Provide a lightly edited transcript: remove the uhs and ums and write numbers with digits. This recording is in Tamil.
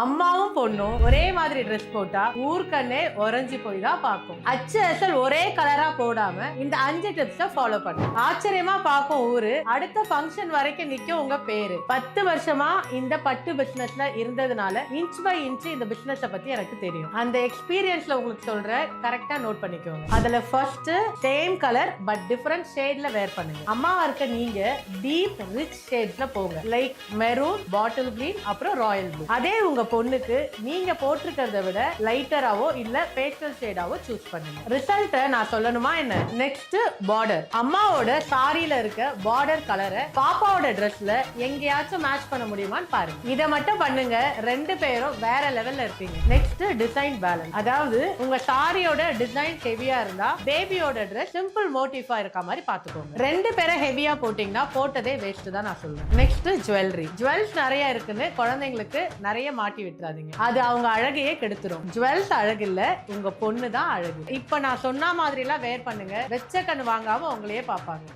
அம்மாவும் பொண்ணும் ஒரே மாதிரி ட்ரெஸ் போட்டா ஊர்க்கண்ணே உறைஞ்சி போய் தான் பார்க்கும். அச்சு அசல் ஒரே கலரா போடாம இந்த 5 டிப்ஸ ஃபாலோ பண்ணு. ஆச்சரியமா பார்க்கும் ஊரு. அடுத்த ஃபங்க்ஷன் வரைக்கும் நிக்கும் உங்க பேரு. 10 வருஷமா இந்த பட்டு பிசினஸ்ல இருந்ததுனால இன்ச் பை இன்ச் இந்த பிசினஸ் பத்தி எனக்கு தெரியும். அந்த எக்ஸ்பீரியன்ஸ்ல உங்களுக்கு சொல்ற கரெக்டா நோட் பண்ணிக்கோங்க. அதுல first same colour but different ஷேட்ல வேர் பண்ணுங்க. அம்மாவா இருக்க நீங்க டீப் ரிச் ஷேட்ஸ்ல போங்க. லைக் மெரூன், பாட்டில் கிரீன், அப்புறம் ராயல் ப்ளூ. அதே உங்க பொண்ணுக்கு நீங்க போட்டிருக்கிறத விட லைட்டராவோ இல்ல பேஸ்டல் ஷேடாவோ சூஸ் பண்ணுங்க. ரிசல்ட் நான் சொல்லணுமா என்ன? Next border. அம்மாவோட சாரியில இருக்க பார்டர் கலரை பாப்பாவோட ட்ரெஸ்ல எங்கேயாச்சும் மேட்ச் பண்ண முடியுமான்னு பாருங்க. இதை மட்டும் பண்ணுங்க, 2 பேரும் வேற லெவல்ல இருப்பீங்க. Next design balance. அதாவது உங்க சாரியோட டிசைன் ஹெவியா இருந்தா பேபியோட ட்ரெஸ் சிம்பிள் மோட்டிஃபா இருக்க மாதிரி பாத்துக்கோங்க. 2 பேரை ஹெவியா போட்டீங்கன்னா போட்டதே வேஸ்ட் தான் நான் சொல்றேன். Next jewellery. ஜுவல்ஸ் நிறைய இருக்குன்னு குழந்தைங்களுக்கு நிறைய மாட்டி விட்டுறாதீங்க. அது அவங்க அழகையே கெடுத்துரும். ஜுவல்ஸ் அழகு இல்ல, உங்க பொண்ணு தான் அழகு. இப்ப நான் சொன்ன மாதிரி எல்லாம் வேர் பண்ணுங்க. வெச்ச கண்ணு வாங்காம உங்களையே பாப்பாங்க.